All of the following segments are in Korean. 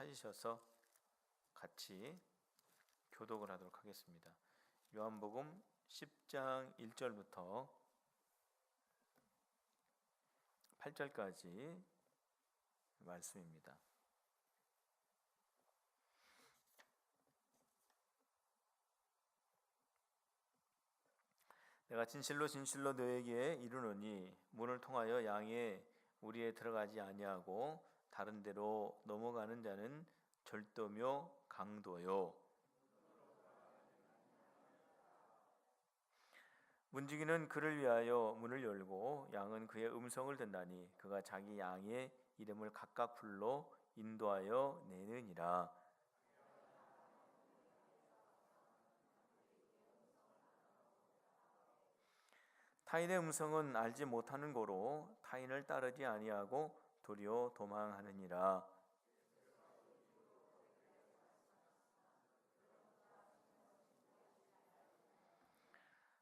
찾으셔서 같이 교독을 하도록 하겠습니다. 요한복음 10장 1절부터 8절까지 말씀입니다. 내가 진실로 진실로 너에게 이르노니 문을 통하여 양의 우리에 들어가지 아니하고 다른 데로 넘어가는 자는 절도며 강도요 문지기는 그를 위하여 문을 열고 양은 그의 음성을 듣나니 그가 자기 양의 이름을 각각 불러 인도하여 내느니라. 타인의 음성은 알지 못하는 고로 타인을 따르지 아니하고 도리어 도망하느니라.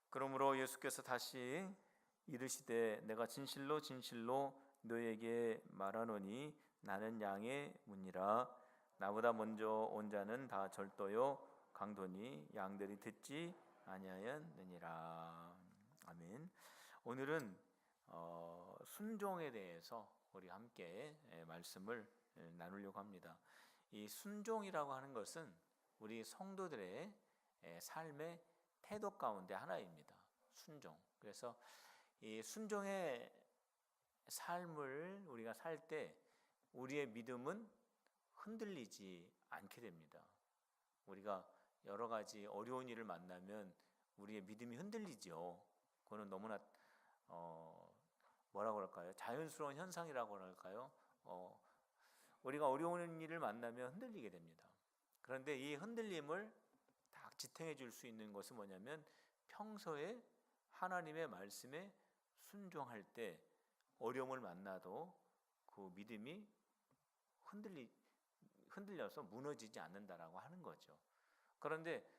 그러므로 예수께서 다시 이르시되 내가 진실로 진실로 너에게 말하노니 나는 양의 문이라. 나보다 먼저 온 자는 다 절도요 강도니 양들이 듣지 아니하였느니라. 아멘. 오늘은 순종에 대해서 우리 함께 말씀을 나누려고 합니다. 이 순종이라고 하는 것은 우리 성도들의 삶의 태도 가운데 하나입니다. 순종. 그래서 이 순종의 삶을 우리가 살 때 우리의 믿음은 흔들리지 않게 됩니다. 우리가 여러 가지 어려운 일을 만나면 우리의 믿음이 흔들리죠. 그거는 너무나 뭐라고 할까요? 자연스러운 현상이라고 할까요? 우리가 어려운 일을 만나면 흔들리게 됩니다. 그런데 이 흔들림을 딱 지탱해 줄 수 있는 것은 뭐냐면 평소에 하나님의 말씀에 순종할 때 어려움을 만나도 그 믿음이 흔들려서 무너지지 않는다라고 하는 거죠. 그런데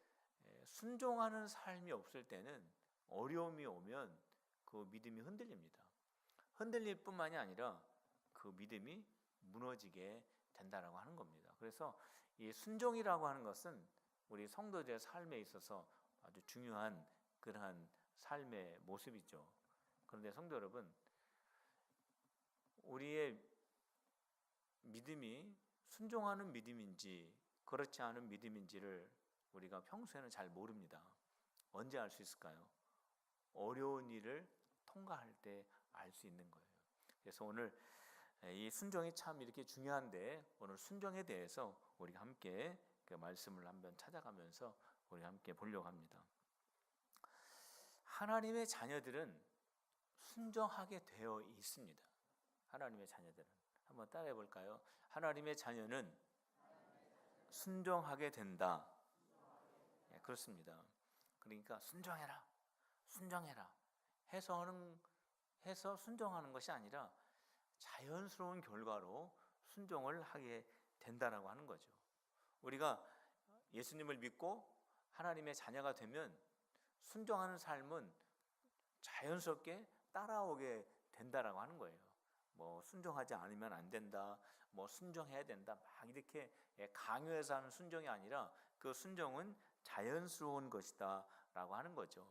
순종하는 삶이 없을 때는 어려움이 오면 그 믿음이 흔들립니다. 흔들릴 뿐만이 아니라 그 믿음이 무너지게 된다라고 하는 겁니다. 그래서 이 순종이라고 하는 것은 우리 성도들의 삶에 있어서 아주 중요한 그러한 삶의 모습이죠. 그런데 성도 여러분, 우리의 믿음이 순종하는 믿음인지 그렇지 않은 믿음인지를 우리가 평소에는 잘 모릅니다. 언제 알 수 있을까요? 어려운 일을 통과할 때 알 수 있는 거예요. 그래서 오늘 이 순종이 참 이렇게 중요한데 오늘 순종에 대해서 우리가 함께 그 말씀을 한번 찾아가면서 우리 함께 보려고 합니다. 하나님의 자녀들은 순종하게 되어 있습니다. 하나님의 자녀들은 한번 따라해 볼까요? 하나님의 자녀는 순종하게 된다. 네, 그렇습니다. 그러니까 순종해라, 순종해라 해서 순종하는 것이 아니라 자연스러운 결과로 순종을 하게 된다라고 하는 거죠. 우리가 예수님을 믿고 하나님의 자녀가 되면 순종하는 삶은 자연스럽게 따라오게 된다라고 하는 거예요. 뭐 순종하지 않으면 안 된다, 뭐 순종해야 된다, 막 이렇게 강요해서 하는 순종이 아니라 그 순종은 자연스러운 것이다라고 하는 거죠.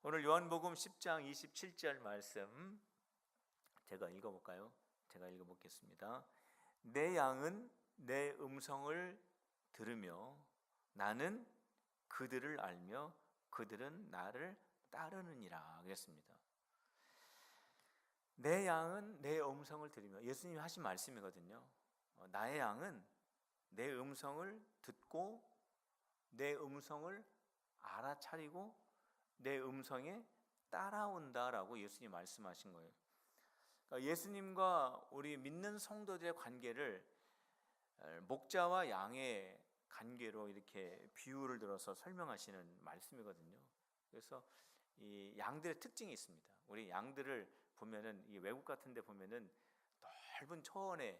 오늘 요한복음 10장 27절 말씀 제가 읽어볼까요? 제가 읽어보겠습니다. 내 양은 내 음성을 들으며 나는 그들을 알며 그들은 나를 따르느니라 그랬습니다. 내 양은 내 음성을 들으며, 예수님이 하신 말씀이거든요. 나의 양은 내 음성을 듣고 내 음성을 알아차리고 내 음성에 따라온다라고 예수님이 말씀하신 거예요. 그러니까 예수님과 우리 믿는 성도들의 관계를 목자와 양의 관계로 이렇게 비유를 들어서 설명하시는 말씀이거든요. 그래서 이 양들의 특징이 있습니다. 우리 양들을 보면은 이 외국 같은 데 보면은 넓은 초원에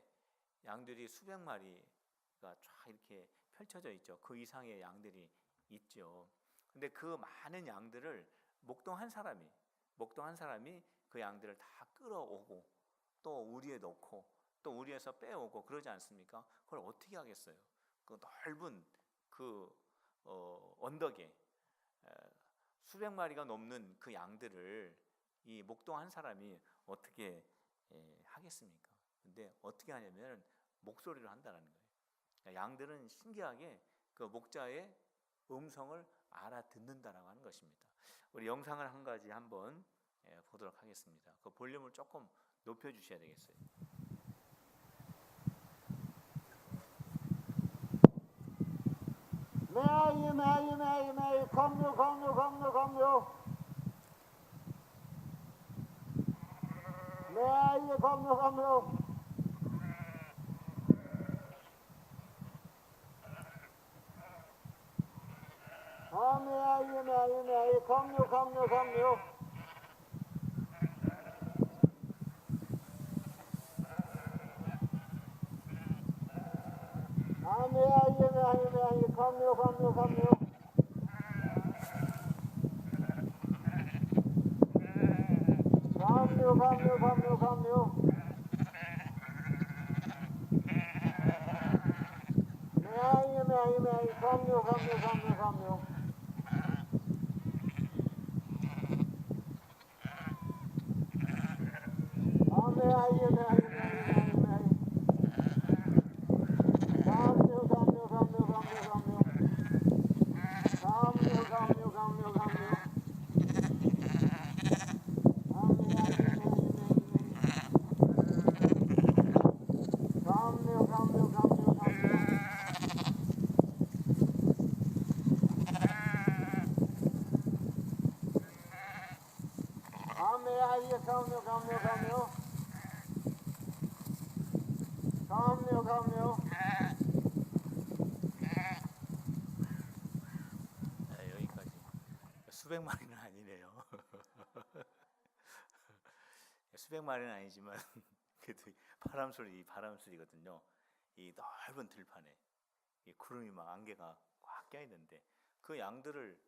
양들이 수백 마리가 쫙 이렇게 펼쳐져 있죠. 그 이상의 양들이 있죠. 근데 그 많은 양들을 목동 한 사람이 그 양들을 다 끌어오고 또 우리에 넣고 또 우리에서 빼오고 그러지 않습니까? 그걸 어떻게 하겠어요? 그 넓은 그 언덕에 수백 마리가 넘는 그 양들을 이 목동 한 사람이 어떻게 하겠습니까? 근데 어떻게 하냐면 목소리로 한다는 거예요. 그러니까 양들은 신기하게 그 목자의 음성을 알아듣는다라고 하는 것입니다. 우리 영상을 한 가지 한번 보도록 하겠습니다. 그 볼륨을 조금 높여 주셔야 되겠어요. 매일 매일 매일 매일 검요 검요 검요 검요 매일 검요 검요 매일 매일 매일 검요 검요 검요 매일 매일 매일 검요 검요 검요 검요 검요 검요 검요 매일 매일 매일 검요 검요 검요 검요 매일 매일 매일 매일 매일 검요 검요 검요 검요 검요 검요 검요 검요 검요 여기까지. 수백 마리는 아니네요. 수백 마리는 아니지만 그래도 바람 소리거든요. 이 넓은 들판에 이 구름이 막 안개가 꽉 껴 있는데 그 양들을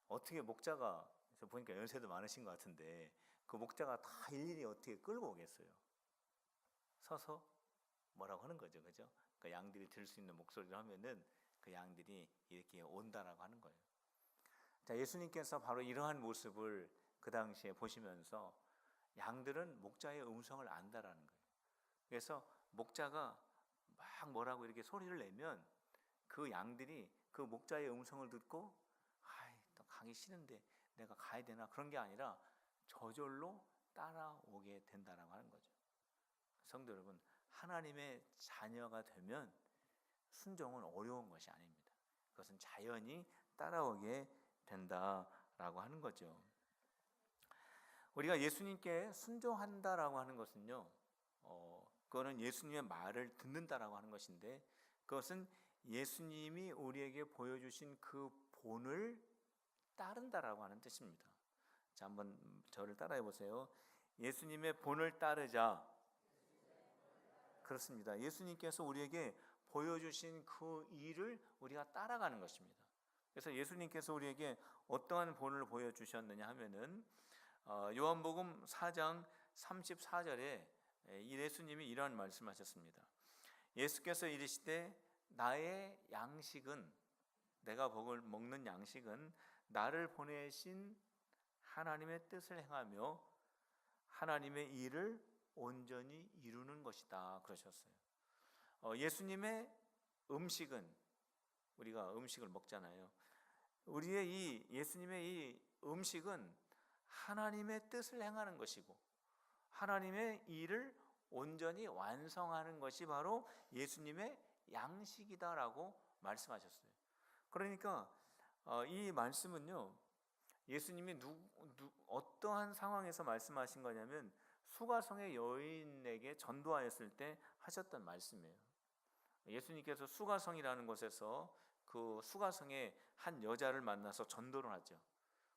어떻게 목자가, 저 보니까 연세도 많으신 것 같은데 그 목자가 다 일일이 어떻게 끌고 오겠어요? 서서 뭐라고 하는 거죠, 그죠? 그 양들이 들을 수 있는 목소리를 하면은 그 양들이 이렇게 온다라고 하는 거예요. 자, 예수님께서 바로 이러한 모습을 그 당시에 보시면서 양들은 목자의 음성을 안다라는 거예요. 그래서 목자가 막 뭐라고 이렇게 소리를 내면 그 양들이 그 목자의 음성을 듣고 또 가기 싫은데 내가 가야 되나, 그런 게 아니라 저절로 따라오게 된다라고 하는 거죠. 성도 여러분, 하나님의 자녀가 되면 순종은 어려운 것이 아닙니다. 그것은 자연히 따라오게 된다라고 하는 거죠. 우리가 예수님께 순종한다라고 하는 것은요, 그거는 예수님의 말을 듣는다라고 하는 것인데, 그것은 예수님이 우리에게 보여주신 그 본을 따른다라고 하는 뜻입니다. 자, 한번 저를 따라해 보세요. 예수님의 본을 따르자. 그렇습니다. 예수님께서 우리에게 보여주신 그 일을 우리가 따라가는 것입니다. 그래서 예수님께서 우리에게 어떠한 본을 보여주셨느냐 하면은 요한복음 4장 34절에 예수님이 이러한 말씀하셨습니다. 예수께서 이르시되 나의 양식은, 내가 먹는 양식은 나를 보내신 하나님의 뜻을 행하며 하나님의 일을 온전히 이루는 것이다 그러셨어요. 예수님의 음식은, 우리가 음식을 먹잖아요. 우리의 이 예수님의 이 음식은 하나님의 뜻을 행하는 것이고 하나님의 일을 온전히 완성하는 것이 바로 예수님의 양식이다라고 말씀하셨어요. 그러니까 이 말씀은요, 예수님이 어떠한 상황에서 말씀하신 거냐면 수가성의 여인에게 전도하였을 때 하셨던 말씀이에요. 예수님께서 수가성이라는 곳에서 그 수가성의 한 여자를 만나서 전도를 하죠.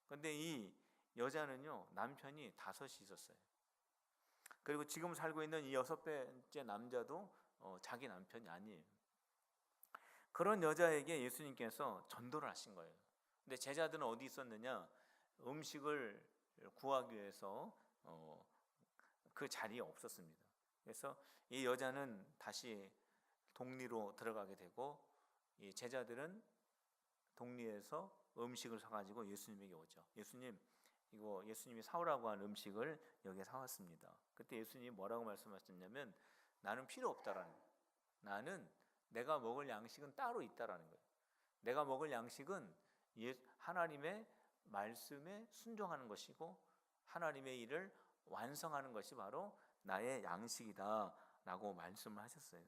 그런데 이 여자는요, 남편이 5이 있었어요. 그리고 지금 살고 있는 이 6번째 남자도 자기 남편이 아니에요. 그런 여자에게 예수님께서 전도를 하신 거예요. 근데 제자들은 어디 있었느냐? 음식을 구하기 위해서 그 자리에 없었습니다. 그래서 이 여자는 다시 동리로 들어가게 되고 이 제자들은 동리에서 음식을 사가지고 예수님에게 오죠. 예수님, 이거 예수님이 사오라고 한 음식을 여기에 사왔습니다. 그때 예수님이 뭐라고 말씀하셨냐면 나는 필요 없다라는 거예요. 나는 내가 먹을 양식은 따로 있다라는 거예요. 내가 먹을 양식은 하나님의 말씀에 순종하는 것이고 하나님의 일을 완성하는 것이 바로 나의 양식이다 라고 말씀을 하셨어요.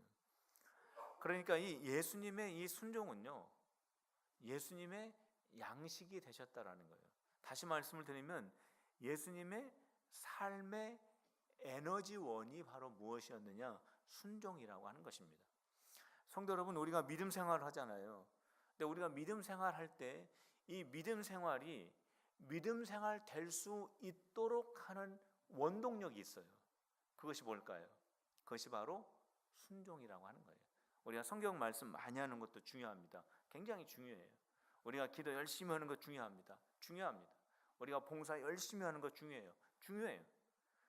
그러니까 이 예수님의 이 순종은요, 예수님의 양식이 되셨다라는 거예요. 다시 말씀을 드리면 예수님의 삶의 에너지원이 바로 무엇이었느냐? 순종이라고 하는 것입니다. 성도 여러분, 우리가 믿음 생활을 하잖아요. 근데 우리가 믿음 생활할 때 이 믿음 생활이 믿음 생활 될 수 있도록 하는 원동력이 있어요. 그것이 뭘까요? 그것이 바로 순종이라고 하는 거예요. 우리가 성경 말씀 많이 하는 것도 중요합니다. 굉장히 중요해요. 우리가 기도 열심히 하는 것 중요합니다. 중요합니다. 우리가 봉사 열심히 하는 것 중요해요.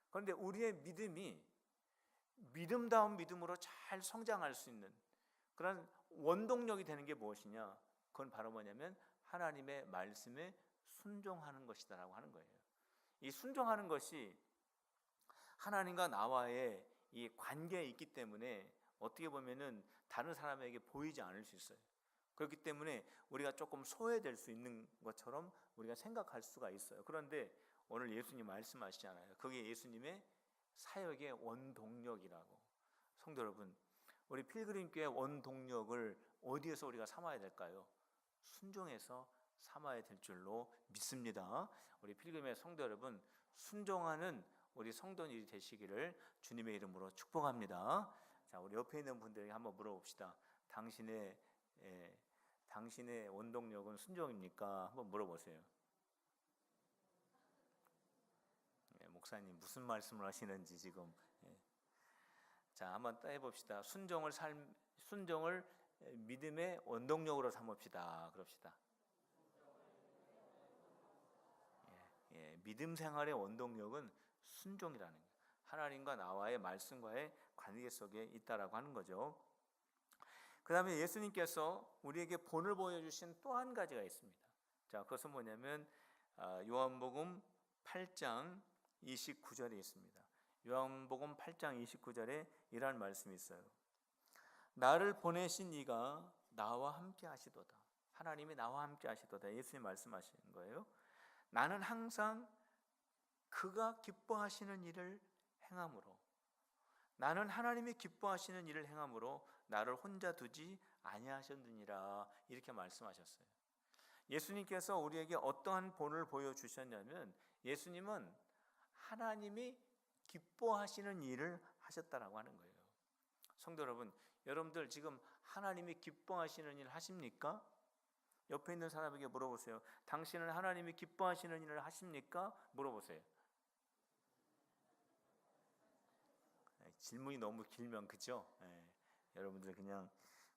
그런데 우리의 믿음이 믿음다운 믿음으로 잘 성장할 수 있는 그런 원동력이 되는 게 무엇이냐? 그건 바로 뭐냐면 하나님의 말씀에 순종하는 것이다라고 하는 거예요. 이 순종하는 것이 하나님과 나와의 이 관계에 있기 때문에 어떻게 보면은 다른 사람에게 보이지 않을 수 있어요. 그렇기 때문에 우리가 조금 소외될 수 있는 것처럼 우리가 생각할 수가 있어요. 그런데 오늘 예수님 말씀하시잖아요. 그게 예수님의 사역의 원동력이라고. 성도 여러분, 우리 필그림교회 원동력을 어디에서 우리가 삼아야 될까요? 순종해서 삼아야 될 줄로 믿습니다. 우리 필그림의 성도 여러분, 순종하는 우리 성도님이 되시기를 주님의 이름으로 축복합니다. 자, 우리 옆에 있는 분들에게 한번 물어봅시다. 당신의 원동력은 순종입니까? 한번 물어보세요. 목사님 무슨 말씀을 하시는지 지금. 자, 한번 해봅시다. 순종을 믿음의 원동력으로 삼읍시다. 그럽시다. 믿음 생활의 원동력은 순종이라는 거예요. 하나님과 나와의 말씀과의 관계 속에 있다라고 하는 거죠. 그 다음에 예수님께서 우리에게 본을 보여주신 또 한 가지가 있습니다. 자, 그것은 뭐냐면 요한복음 8장 29절에 있습니다. 요한복음 8장 29절에 이러한 말씀이 있어요. 나를 보내신 이가 나와 함께 하시도다. 하나님이 나와 함께 하시도다. 예수님 말씀하시는 거예요. 나는 항상 그가 기뻐하시는 일을 행함으로, 나는 하나님이 기뻐하시는 일을 행함으로 나를 혼자 두지 아니하셨느니라, 이렇게 말씀하셨어요. 예수님께서 우리에게 어떠한 본을 보여주셨냐면 예수님은 하나님이 기뻐하시는 일을 하셨다라고 하는 거예요. 성도 여러분, 여러분들 지금 하나님이 기뻐하시는 일 하십니까? 옆에 있는 사람에게 물어보세요. 당신은 하나님이 기뻐하시는 일을 하십니까? 물어보세요. 질문이 너무 길면 그죠? 여러분들 그냥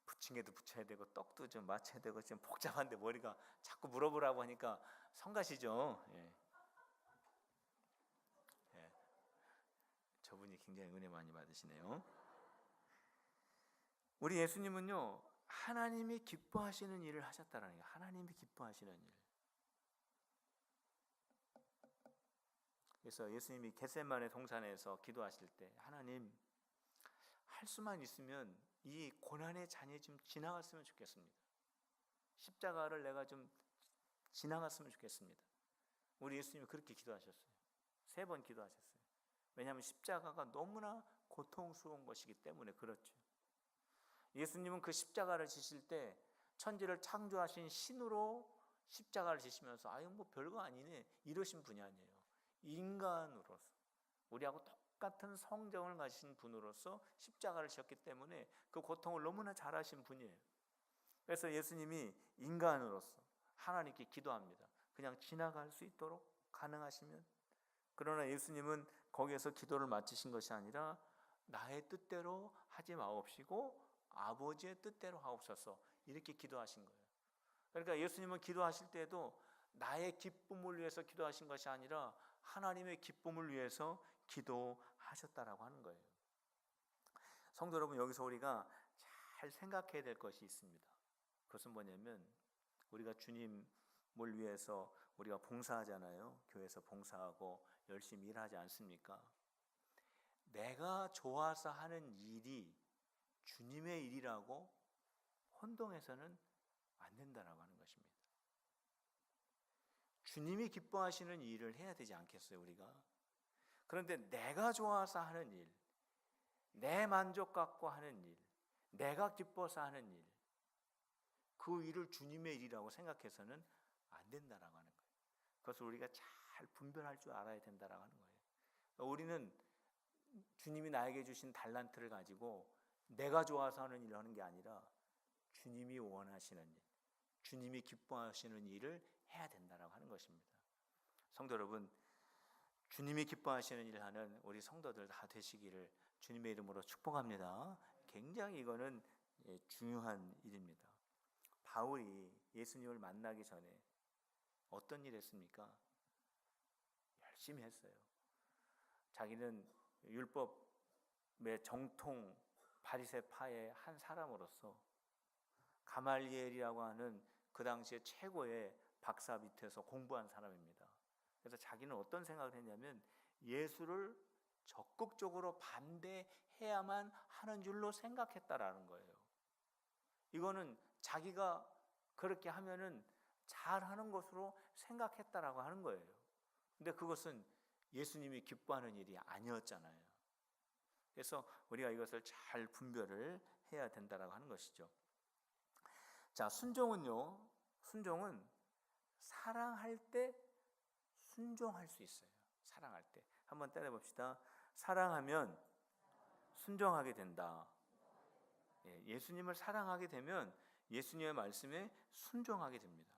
부침개도 붙여야 되고 떡도 좀 맞춰야 되고 지금 복잡한데 머리가 자꾸 물어보라고 하니까 성가시죠? 저분이 굉장히 은혜 많이 받으시네요. 우리 예수님은요, 하나님이 기뻐하시는 일을 하셨다라는 거예요. 하나님이 기뻐하시는 일. 그래서 예수님이 겟세마네 동산에서 기도하실 때 하나님, 할 수만 있으면 이 고난의 잔이 좀 지나갔으면 좋겠습니다. 십자가를 내가 좀 지나갔으면 좋겠습니다. 우리 예수님이 그렇게 기도하셨어요. 3번 기도하셨어요. 왜냐하면 십자가가 너무나 고통스러운 것이기 때문에 그렇죠. 예수님은 그 십자가를 지실 때 천지를 창조하신 신으로 십자가를 지시면서 아유 뭐 별거 아니네 이러신 분이 아니에요. 인간으로서 우리하고 똑같은 성정을 가진 분으로서 십자가를 지셨기 때문에 그 고통을 너무나 잘 아신 분이에요. 그래서 예수님이 인간으로서 하나님께 기도합니다. 그냥 지나갈 수 있도록 가능하시면. 그러나 예수님은 거기에서 기도를 마치신 것이 아니라 나의 뜻대로 하지 마옵시고 아버지의 뜻대로 하옵소서, 이렇게 기도하신 거예요. 그러니까 예수님은 기도하실 때도 나의 기쁨을 위해서 기도하신 것이 아니라 하나님의 기쁨을 위해서 기도하셨다라고 하는 거예요. 성도 여러분, 여기서 우리가 잘 생각해야 될 것이 있습니다. 그것은 뭐냐면 우리가 주님을 위해서 우리가 봉사하잖아요. 교회에서 봉사하고 열심히 일하지 않습니까? 내가 좋아서 하는 일이 주님의 일이라고 혼동해서는 안 된다라고 하는 것입니다. 주님이 기뻐하시는 일을 해야 되지 않겠어요, 우리가? 그런데 내가 좋아서 하는 일, 내 만족 갖고 하는 일, 내가 기뻐서 하는 일, 그 일을 주님의 일이라고 생각해서는 안 된다라고 하는 거예요. 그것을 우리가 잘 분별할 줄 알아야 된다라고 하는 거예요. 우리는 주님이 나에게 주신 달란트를 가지고 내가 좋아서 하는 일을 하는 게 아니라 주님이 원하시는 일, 주님이 기뻐하시는 일을 해야 된다라고 하는 것입니다. 성도 여러분, 주님이 기뻐하시는 일을 하는 우리 성도들 다 되시기를 주님의 이름으로 축복합니다. 굉장히 이거는 중요한 일입니다. 바울이 예수님을 만나기 전에 어떤 일 했습니까? 열심히 했어요. 자기는 율법의 정통 바리새파의 한 사람으로서 가말리엘이라고 하는 그 당시에 최고의 박사 밑에서 공부한 사람입니다. 그래서 자기는 어떤 생각을 했냐면 예수를 적극적으로 반대해야만 하는 줄로 생각했다라는 거예요. 이거는 자기가 그렇게 하면은 잘하는 것으로 생각했다라고 하는 거예요. 근데 그것은 예수님이 기뻐하는 일이 아니었잖아요. 그래서 우리가 이것을 잘 분별을 해야 된다라고 하는 것이죠. 자, 순종은요. 순종은 사랑할 때 순종할 수 있어요. 사랑할 때. 한번 따라해 봅시다. 사랑하면 순종하게 된다. 예수님을 사랑하게 되면 예수님의 말씀에 순종하게 됩니다.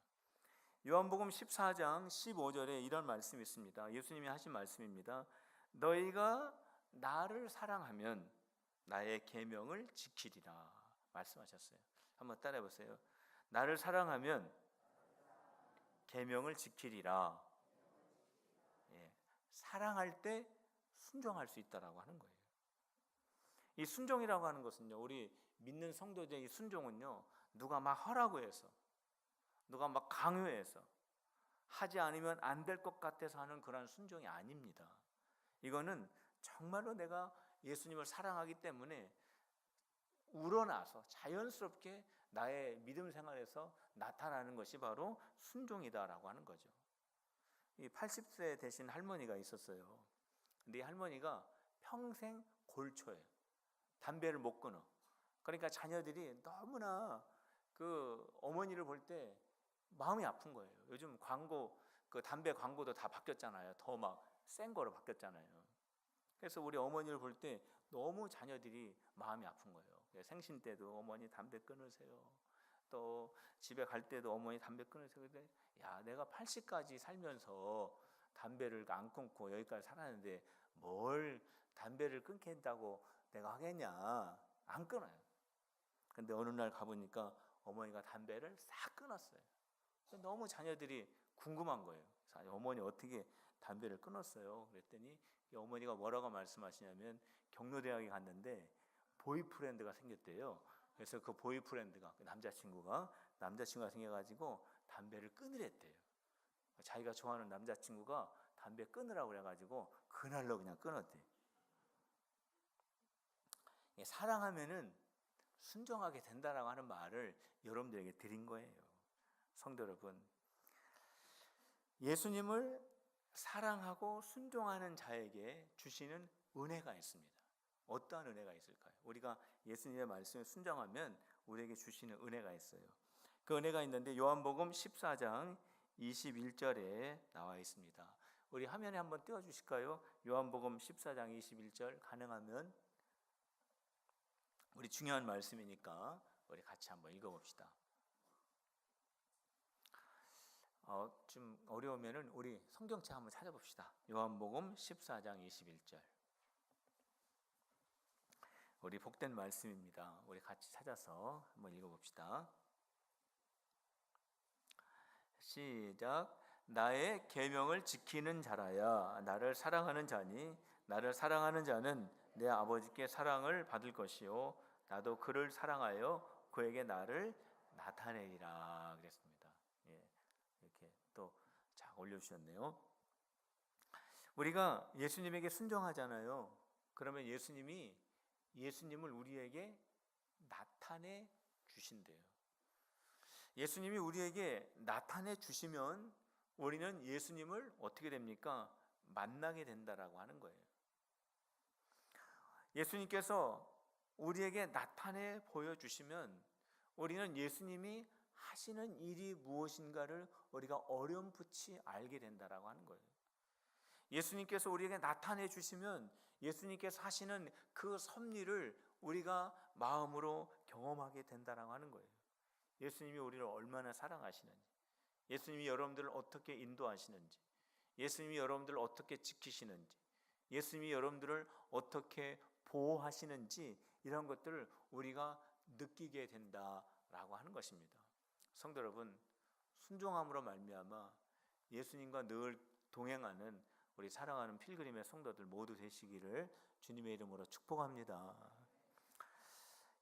요한복음 14장 15절에 이런 말씀이 있습니다. 예수님이 하신 말씀입니다. 너희가 나를 사랑하면 나의 계명을 지키리라 말씀하셨어요. 한번 따라해 보세요. 나를 사랑하면 계명을 지키리라. 사랑할 때 순종할 수 있다라고 하는 거예요. 이 순종이라고 하는 것은요, 우리 믿는 성도들의 이 순종은요, 누가 막 하라고 해서, 누가 막 강요해서 하지 않으면 안 될 것 같아서 하는 그런 순종이 아닙니다. 이거는 정말로 내가 예수님을 사랑하기 때문에 우러나서 자연스럽게 나의 믿음 생활에서 나타나는 것이 바로 순종이다라고 하는 거죠. 이 80세 되신 할머니가 있었어요. 근데 이 할머니가 평생 골초예요. 담배를 못 끊어. 그러니까 자녀들이 너무나 그 어머니를 볼 때 마음이 아픈 거예요. 요즘 광고, 그 담배 광고도 다 바뀌었잖아요. 더 막 센 거로 바뀌었잖아요. 그래서 우리 어머니를 볼 때 너무 자녀들이 마음이 아픈 거예요. 생신 때도 어머니 담배 끊으세요. 또 집에 갈 때도 어머니 담배 끊으세요. 근데 야, 내가 80까지 살면서 담배를 안 끊고 여기까지 살았는데 뭘 담배를 끊겠다고 내가 하겠냐. 안 끊어요. 근데 어느 날 가보니까 어머니가 담배를 싹 끊었어요. 너무 자녀들이 궁금한 거예요. 어머니 어떻게 담배를 끊었어요? 그랬더니 어머니가 뭐라고 말씀하시냐면 경로대학에 갔는데 보이프렌드가 생겼대요. 그래서 그 보이프렌드가, 남자친구가 생겨가지고 담배를 끊으랬대요. 자기가 좋아하는 남자친구가 담배 끊으라고 그래가지고 그날로 그냥 끊었대요. 사랑하면은 순종하게 된다라고 하는 말을 여러분들에게 드린 거예요. 성도 여러분, 예수님을 사랑하고 순종하는 자에게 주시는 은혜가 있습니다. 어떠한 은혜가 있을까요? 우리가 예수님의 말씀에 순종하면 우리에게 주시는 은혜가 있어요. 그 은혜가 있는데 요한복음 14장 21절에 나와 있습니다. 우리 화면에 한번 띄워주실까요? 요한복음 14장 21절 가능하면 우리 중요한 말씀이니까 우리 같이 한번 읽어봅시다. 좀 어려우면은 우리 성경책 한번 찾아봅시다. 요한복음 14장 21절. 우리 복된 말씀입니다. 우리 같이 찾아서 한번 읽어봅시다. 시작. 나의 계명을 지키는 자라야 나를 사랑하는 자니 나를 사랑하는 자는 내 아버지께 사랑을 받을 것이요 나도 그를 사랑하여 그에게 나를 나타내리라 그랬습니다. 예, 이렇게 또 자 올려주셨네요. 우리가 예수님에게 순종하잖아요. 그러면 예수님을 우리에게 나타내 주신대요. 예수님이 우리에게 나타내 주시면 우리는 예수님을 어떻게 됩니까? 만나게 된다라고 하는 거예요. 예수님께서 우리에게 나타내 보여주시면 우리는 예수님이 하시는 일이 무엇인가를 우리가 어렴풋이 알게 된다라고 하는 거예요. 예수님께서 우리에게 나타내 주시면 예수님께서 하시는 그 섭리를 우리가 마음으로 경험하게 된다라고 하는 거예요. 예수님이 우리를 얼마나 사랑하시는지, 예수님이 여러분들을 어떻게 인도하시는지, 예수님이 여러분들을 어떻게 지키시는지, 예수님이 여러분들을 어떻게 보호하시는지 이런 것들을 우리가 느끼게 된다라고 하는 것입니다. 성도 여러분, 순종함으로 말미암아 예수님과 늘 동행하는 우리 사랑하는 필그림의 성도들 모두 되시기를 주님의 이름으로 축복합니다.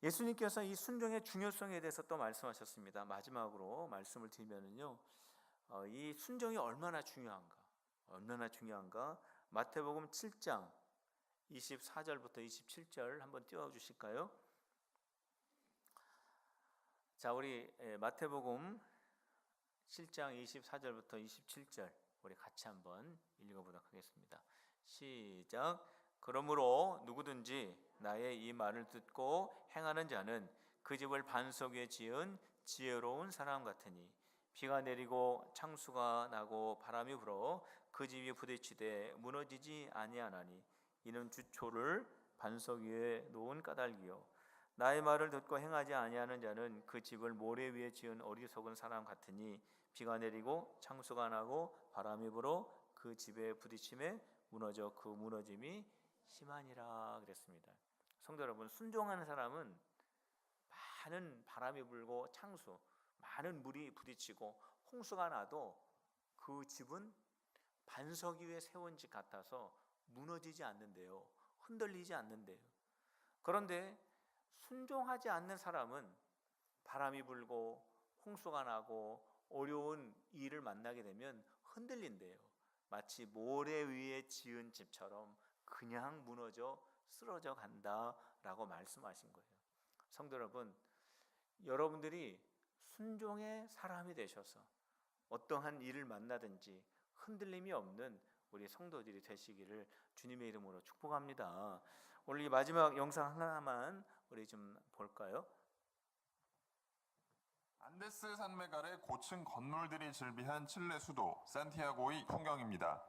예수님께서 이 순종의 중요성에 대해서 또 말씀하셨습니다. 마지막으로 말씀을 드리면은요, 이 순종이 얼마나 중요한가? 마태복음 7장 24절부터 27절 한번 띄워주실까요? 자, 우리 마태복음 7장 24절부터 27절 우리 같이 한번 읽어보도록 하겠습니다. 시작. 그러므로 누구든지 나의 이 말을 듣고 행하는 자는 그 집을 반석 위에 지은 지혜로운 사람 같으니 비가 내리고 창수가 나고 바람이 불어 그 집이 부딪히되 무너지지 아니하나니 이는 주초를 반석 위에 놓은 까닭이요 나의 말을 듣고 행하지 아니하는 자는 그 집을 모래 위에 지은 어리석은 사람 같으니 비가 내리고 창수가 나고 바람이 불어 그 집에 부딪힘에 무너져 그 무너짐이 심하니라 그랬습니다. 성도 여러분, 순종하는 사람은 많은 바람이 불고 창수, 많은 물이 부딪히고 홍수가 나도 그 집은 반석 위에 세운 집 같아서 무너지지 않는데요, 흔들리지 않는데요. 그런데 순종하지 않는 사람은 바람이 불고 홍수가 나고 어려운 일을 만나게 되면 흔들린대요. 마치 모래 위에 지은 집처럼 그냥 무너져 쓰러져 간다라고 말씀하신 거예요. 성도 여러분, 여러분들이 순종의 사람이 되셔서 어떠한 일을 만나든지 흔들림이 없는 우리 성도들이 되시기를 주님의 이름으로 축복합니다. 오늘 이 마지막 영상 하나만 우리 좀 볼까요? 안데스 산맥 아래 고층 건물들이 즐비한 칠레 수도 산티아고의 풍경입니다.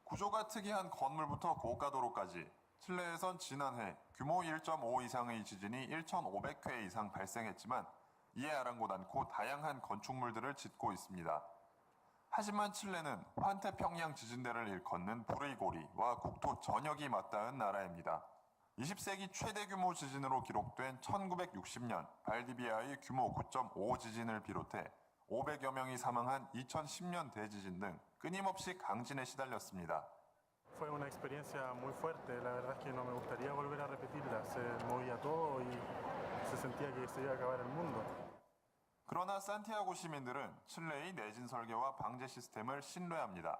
구조가 특이한 건물부터 고가도로까지 칠레에선 지난해 규모 1.5 이상의 지진이 1,500회 이상 발생했지만 이에 아랑곳 않고 다양한 건축물들을 짓고 있습니다. 하지만 칠레는 환태평양 지진대를 일컫는 브레이고리와 국토 전역이 맞닿은 나라입니다. 20세기 최대 규모 지진으로 기록된 1960년 발디비아의 규모 9.5 지진을 비롯해 500여 명이 사망한 2010년 대지진 등 끊임없이 강진에 시달렸습니다. Fue una experiencia muy fuerte, la verdad es que no me gustaría volver a repetirla, se movía todo y se sentía que se iba a acabar el mundo. 그러나 산티아고 시민들은 칠레의 내진 설계와 방제 시스템을 신뢰합니다.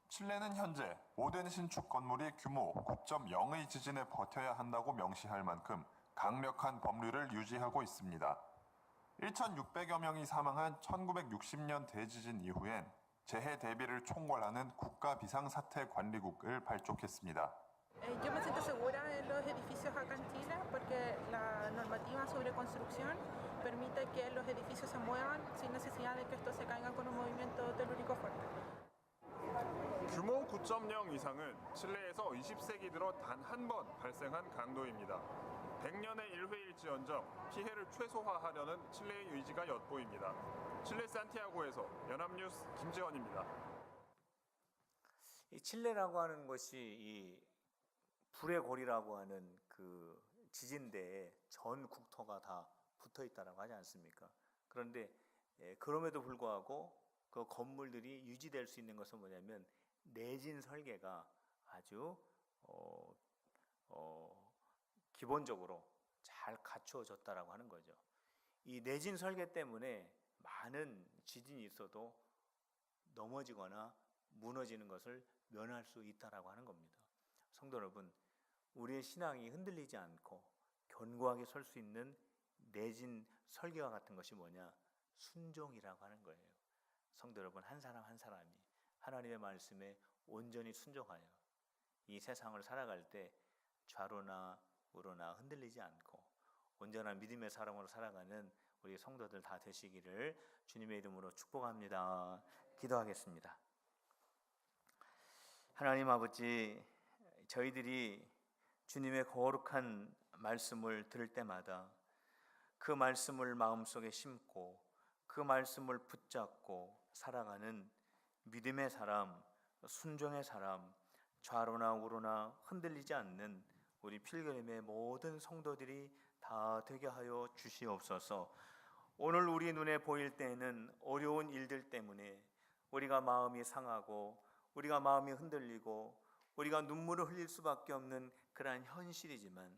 칠레는 현재 모든 신축 건물이 규모 9.0의 지진에 버텨야 한다고 명시할 만큼 강력한 법률을 유지하고 있습니다. 1,600여 명이 사망한 1960년 대지진 이후엔 재해 대비를 총괄하는 국가비상사태관리국을 발족했습니다. Yo me siento segura en los edificios acá en Chile porque la normativa sobre construcción permite que los edificios se muevan sin necesidad de que estos se caigan con un movimiento telúrico fuerte. 규모 9.0 이상은 칠레에서 20세기 들어 단 한 번 발생한 강도입니다. 100년의 1회일지언정 피해를 최소화하려는 칠레의 의지가 엿보입니다. 칠레 산티아고에서 연합뉴스 김재원입니다. 이 칠레라고 하는 것이 이 불의 고리라고 하는 그 지진대에 전 국토가 다 붙어 있다라고 하지 않습니까? 그런데 그럼에도 불구하고 그 건물들이 유지될 수 있는 것은 뭐냐면 내진 설계가 아주 기본적으로 잘 갖추어졌다라고 하는 거죠. 이 내진 설계 때문에 많은 지진이 있어도 넘어지거나 무너지는 것을 면할 수 있다라고 하는 겁니다. 성도 여러분, 우리의 신앙이 흔들리지 않고 견고하게 설 수 있는 내진 설계와 같은 것이 뭐냐? 순종이라고 하는 거예요. 성도 여러분, 한 사람 한 사람이 하나님의 말씀에 온전히 순종하여 이 세상을 살아갈 때 좌로나 우로나 흔들리지 않고 온전한 믿음의 사람으로 살아가는 우리 성도들 다 되시기를 주님의 이름으로 축복합니다. 기도하겠습니다. 하나님 아버지, 저희들이 주님의 거룩한 말씀을 들을 때마다 그 말씀을 마음속에 심고 그 말씀을 붙잡고 살아가는 믿음의 사람, 순종의 사람, 좌로나 우로나 흔들리지 않는 우리 필그림의 모든 성도들이 다 되게 하여 주시옵소서. 오늘 우리 눈에 보일 때에는 어려운 일들 때문에 우리가 마음이 상하고 우리가 마음이 흔들리고 우리가 눈물을 흘릴 수밖에 없는 그러한 현실이지만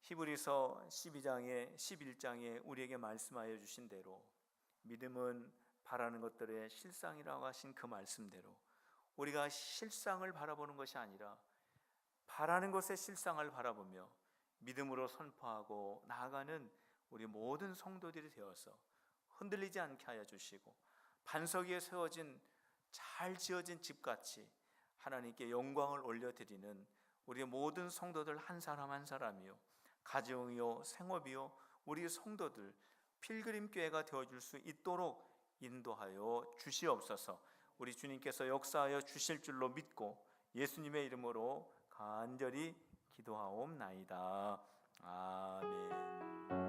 히브리서 12장에 11장에 우리에게 말씀하여 주신 대로 믿음은 바라는 것들의 실상이라고 하신 그 말씀대로 우리가 실상을 바라보는 것이 아니라 바라는 것의 실상을 바라보며 믿음으로 선포하고 나아가는 우리 모든 성도들이 되어서 흔들리지 않게 하여 주시고 반석 위에 세워진 잘 지어진 집같이 하나님께 영광을 올려드리는 우리 모든 성도들 한 사람 한 사람이요 가정이요 생업이요 우리 성도들 필그림교회가 되어줄 수 있도록 인도하여 주시옵소서. 우리 주님께서 역사하여 주실 줄로 믿고 예수님의 이름으로 간절히 기도하옵나이다. 아멘.